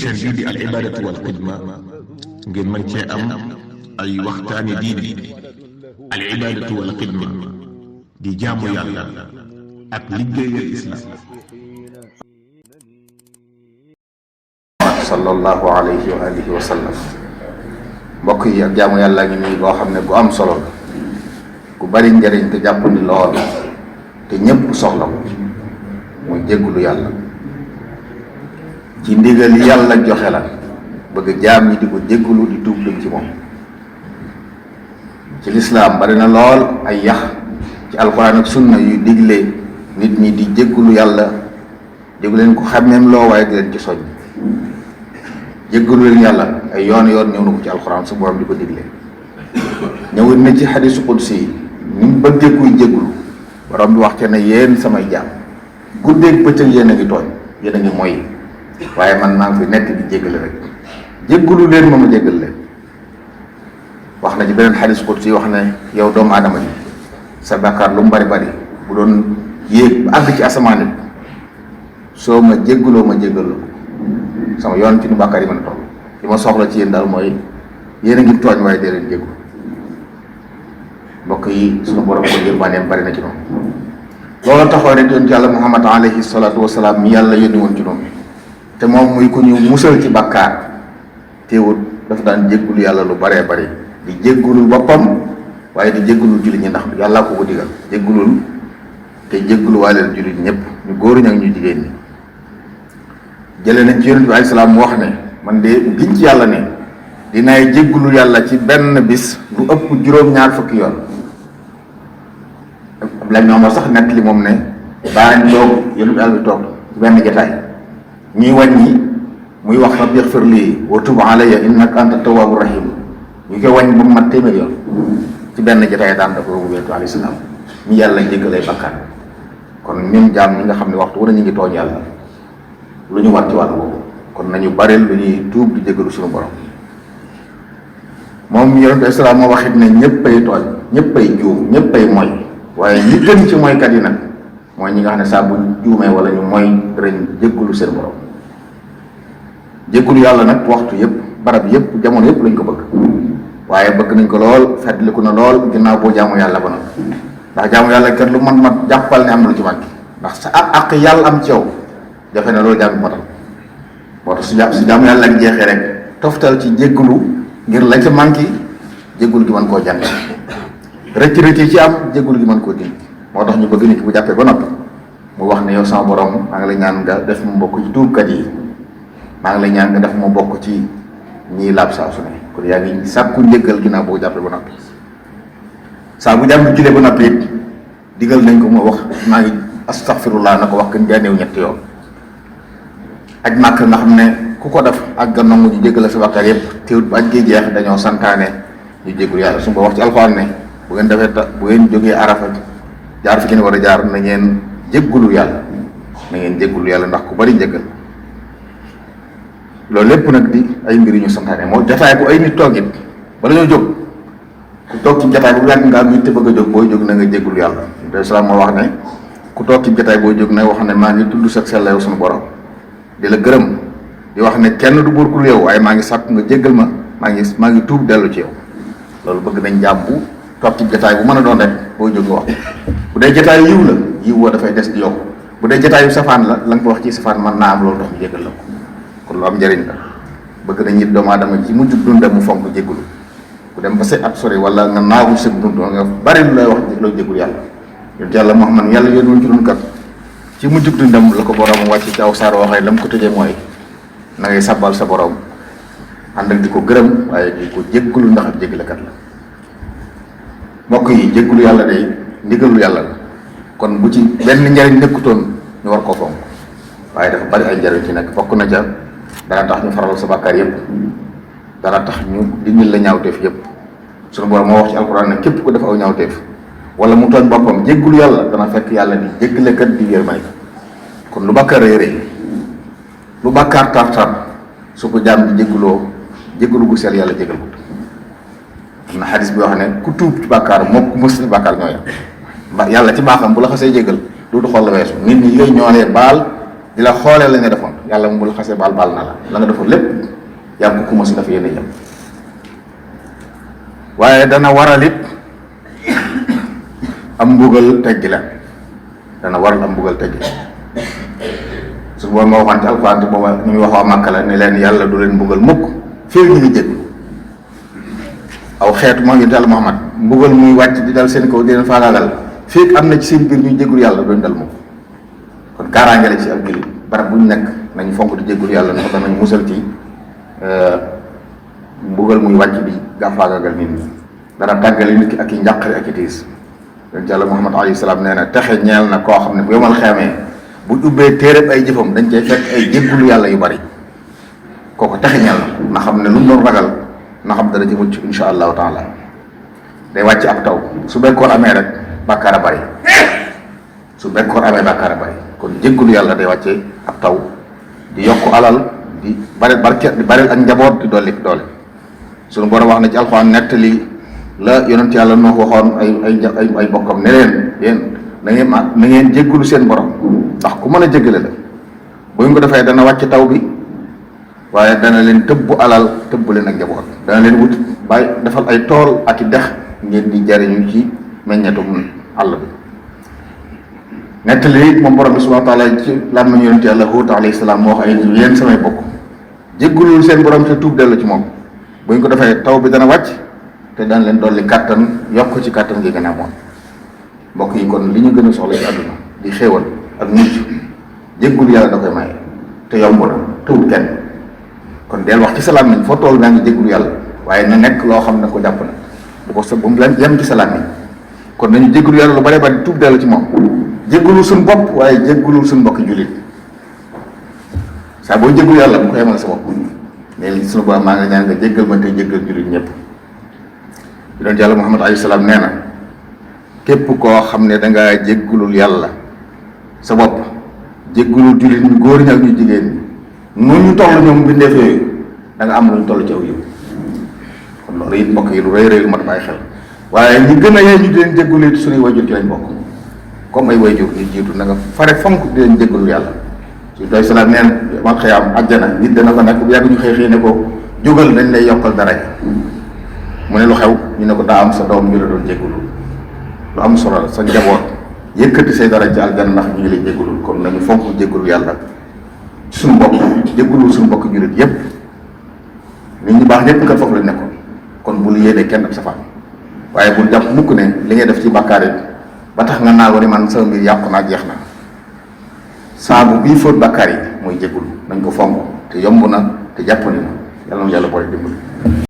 chaîne bii di al ibadatu wal xidma ngeen mën cee am ay waxtaani diine. al ibadatu wal xidma di jaamu yàlla ak liggéeyal islam. sallallahu alayhi wa alihi wa sallam. mbokk yi, ak jaamu yàlla ngi nii boo xam ne gu am solo la, gu bari njëriñ te jàppandi lool te ñépp soxla ko, muy jéggulu yàlla ci ndigal yàlla joxe la, bëgg jaam ñi di ko jéggulu di tuub dem ci moom. ci lislaam bari na lool ay yax ci alxuraan ak sunna yu digle nit ñi di jéggulu yàlla, déglu leen ko xàmmeem loo waaye di leen ci soññ. jéggalu leen yàlla ay yoon ñëw na ko ci alxuraan su borom di ko digle. ñëwut na ci xadiisu qudsi yi ni mu bëggee kuy jéggulu, borom bi wax ca ne yéen samay jaam guddeeg bëccëg yéen a ngi tooñ, yéen a ngi moy, waaye man maa ngi fi nekk di jéggale rek. jéggalu leen ma jéggal leen. wax na ci beneen xadiisu qudsi yi wax ne yow doomu aadama ji sa bàkkaar lu mu bari bari bu doon yéeg ba àgg ci asamaan it soo ma jéggaloo ma jéggal la sama yoon ci nu bàkkaar yi mën a toll. li ma soxla ci yéen daal mooy yéen a ngi tooñ waaye dee leen jéggu. mbokk yi, sunu borom ko yërmandeem bari na ci noonu. loolu taxaw rek yoon ci yàlla Muhammad alayhi salaatu wasalaam mi yàlla yónni woon ci noonu, te moom muy ku ñu musal ci bàkkaar, teewut dafa daan jéggulu yàlla lu baree bari, di jéggulul boppam waaye di jéggulul jullit ñi, ndax yàllaa ko digal jéggulul te jéggulu waaleel jullit ñëpp, ñu góor ñi ak ñu jigéen ñi. jëlee nañ ci yonent bi alayhi salaam mu wax ne man de giñ ci yàlla ne dinaay jéggulu yàlla ci benn bis lu ëpp juróom-ñaar fukki yoon. Abdoulaye Omar sax nekk li moom ne daanañ toog yonent yàlla bi toog ci benn jotaay ñuy wàññi muy wax rabbi ighfir lii wa tub alayya innaka anta tawwaabu rahim, ñu koy wàññi ba mu mat téeméer yoon ci benn jotaay daan da ko yonent bi alayhi salaam ñu yàlla jéggalay bakkaar. kon ñun jaam ñi nga xam ne waxtu wu ne ñu ngi tooñ yàlla lu ñu war ci wàll boobu, kon nañu bari lu ñuy tuub di jégalu suñu borom. moom yonent bi salaam moo waxit ne ñëppay tooñ, ñëppay juum, ñëppay moy, waaye ñi gën ci moykat yi nag mooy ñi nga xam ne saa bu juumee wala ñu moy dinañ jégalu seen borom. jégalu yàlla nag waxtu yëpp, barab yëpp, jamono yëpp lañ ko bëgg, waaye bëgg nañ ko lool, fàttaliku na lool ginnaaw boo jaamu yàlla ba nag, ndax jaamu yàlla kat lu mat jàppal ne am na lu ci manqué, ndax sa àq yàlla am ci yow jafe na loolu jàng matal. moo tax su jaamu yàlla ak jeexee rek toftal ci jéggulu ngir la ca manqué jéggulu gi mën koo jàng, rëcc yi ci am jéggulu gi mën koo dindi. moo tax ñu bëgg nit ki bu jàppee ba noppi mu wax ne yow sama borom maa ngi lay ñaan nga def mu bokk ci tuubkat yi, maa ngi lay ñaan nga def mu bokk ci ñiy laab saa su ne. kon yaa ngi sàkku njëggal ginnaaw boo jàppee ba noppi. saa bu jàmm julee ba noppi it digal nañ ko mu wax maa ngi astaghfirullah na ko wax gën jaaneew ñetti yoon. aj màkk nga xam ne ku ko def ak ga nangu ñu jéggal sa bàkkaar yëpp, teewut bu aj gi jeex dañoo santaane ñu jéggul yàlla. su ko wax ci alxuraan ne bu ngeen defee bu ngeen jógee arafa jaar fi ngeen war a jaar na ngeen jéggulu yàlla, na ngeen jéggulu yàlla ndax ku bari njëggal. loolu lépp nag di ay mbir yu ñu santaane. moo jotaay bu ay nit toog it bala ñoo jóg, ku toog ci jotaay bu yàgg nga am nit te bëgg a jóg, booy jóg na nga jéggulu yàlla. Alayhi salaam moo wax ne ku toog ci jotaay booy jóg na wax ne maa ngi tudd sa sell yow suñu borom, di la gërëm, di wax ne kenn du buur ku yow, waaye maa ngi sàkk nga jéggal ma, maa ngi tuub dellu ci yow. loolu bëgg nañ jàmm bu toog ci jotaay bu mën a doon rek boo jóg nga wax. bu dee jotaay yiw la yiw woo dafay des di yokk, bu dee jotaay yu safaan la la nga ko wax ci safaan mën naa am loolu tax ñu jéggal la ko. kon lu am njëriñ la. bëgg nañ it doomu aadama ci mujj dundam mu fonk jéggalu. bu dem ba sa at sori wala nga naawul sa dund nga bari lu lay wax loo jéggul yàlla. yonent yàlla Muhammad yàlla yónni ci dund kat ci mujjug dundam la ko borom wàcc ci aw saar waxee la mu ko tëjee mooy na ngay sabbal sa borom ànd ak di ko gërëm waaye di ko jéggulu ndax ab jéggalekat la. mbokk yi, jéggulu yàlla day ndigalu yàlla la, kon bu ci benn njariñ nekkutoon ñu war koo fonk, waaye dafa bari ay njariñ ci nekk. bokk na ca dana tax ñu faral sa bàkkaar yépp, dana tax ñu dindil la ñaawteef yépp. sunu borom moo wax ci alxuraan ne képp ko def aw ñaawteef wala mu tooñ boppam jéggulu yàlla dana fekk yàlla di jéggalekat di yërmande. kon lu bàkkaar rëy lu bàkkaar tar su ko jaam di jégguloo jéggulu gu sell yàlla jéggal ko. am na xadis bi wax ne ku tuub ci bàkkaar moo ku mës ci bàkkaar ñoo yam. ndax yàlla ci baaxam bu la xasee jéggal du xool la weesu. nit ñi ngay ñoolee baal di la xoolee la nga defoon yàlla mu la xasee baal na la nga defoon lépp yaa ko commencé dafa yéene jëm. waaye dana waral it am mbugal teggi la dana waral am mbugal teggi la su boobu ma waxoon ci alxuraan te booba ñu muy wax waa Màkka la ne leen yàlla du leen mbugal mukk fii ñu ngi jéglu aw xeetu moo ngi dal Muhammad mbugal muy wàcc di dal seen kaw di leen faagaagal fii am na ci seen biir ñuy jéglu yàlla duñ dal mukk. kon kaaraange la ci ak jullit barab bu ñu nekk nañu fonk di jéglu yàlla ndax danañ musal ci mbugal muy wàcc di gàfaagagal nit ñi dana tàggale nit ki ak i njàqare ak i tiis yonent Yàlla Muhammad alayhi salaam nee na texe ñeel na koo xam ne bu yomal xeemee bu ubbee téereb ay jëfam dañ cay fekk ay jéggulu yàlla yu bari kooku texe ñeel na xam ne lu mu doon ragal na xam dana ci mucc insha allahu taala. day wàcc ab taw su bekkoor amee rek bàkkaar a bari su bekkoor amee bàkkaar a bari kon jéggulu yàlla day wàcce ab taw di yokk alal di bari barke di baril ak njaboot di dolli doole. suñu borom wax na ci alxuraan nettali la yonent yàlla noo waxoon ay bokkam ne leen yéen na ngeen jéggulu seen borom ndax ku mën a jéggale la bu ñu ko defee dana wàcc taw bi waaye dana leen tëbbu alal tëbbu leen ak njaboot dana leen wut bàyyi defal ay tool ak i dex ngeen di jariñu ci meññetum àll bi. nettali moom borom bi subhanahu wa taala ci làmmiñu yonent yàlla Huud alayhi salaam moo wax ay yéen samay bokk jéggulul seen borom te tuub dellu ci moom bu ñu ko defee taw bi dana wàcc te daan leen dolli kàttan yokk ci kàttan gi gën a amoon. mbokk yi kon li ñu gën a soxla ci àdduna di xéewal ak mucc jéggul yàlla da koy maye te yomb na tëwut kenn kon del wax ci sa làmmiñ foo toll naa ngi jéggul yàlla waaye na nekk loo xam ne ko jàpp na bu ko sa bu mu leen yem ci sa làmmiñ kon nañu jéggul yàlla lu bare bari tuub dellu ci moom jéggulul suñu bopp waaye jéggulul suñu mbokki jullit saa boo jéggul yàlla bu ko yemal sa bopp mais suñu borom maa ngi ñaan nga jéggal ma te jéggal jullit ñëpp. yonent yàlla Muhammad alayhi salaam nee na képp koo xam ne dangaa jéggulul yàlla sa bopp jéggulul jullit ñu góor ñi ak ñu jigéen ñi nu ñu toll ñoom bindeef yooyu da nga am lu ñu toll ci aw yiw kon loolu it mbokk yi lu rëy rëy lu mat bàyyi xel waaye ñi gën a yee ñu di leen jéggulu suñuy wayjur ci lañ bokk comme ay wayjur ñu jiitu na nga fare fonk di leen jéggulul yàlla su doy salaam neen man xëy am àjjana nit dana ko nekk bu yàgg ñu xëy ne ko jógal dañ lay yokkal dara mu ne lu xew ñu ne ko daa am sa doom ñu la doon jéggulul lu am solo sa njaboot yëkkati say dara ci aljanna ndax ñu ngi lay jéggulul kon nañu fonk jéggulu yàlla ci suñu bopp jéggulul suñu mbokk jullit yépp nit ñi baax ñépp kat foofu lañ nekkoon kon bul yéene kenn ab safaan waaye bul jàpp mukk ne li ngay def ci bàkkaar it ba tax nga naago ni man sama mbir yàqu naa jeex na saabu bii fóot bàkkaar yi mooy jéggulu nañ ko fonk te yomb na te jàppandi na yàlla na yàlla boole dimbali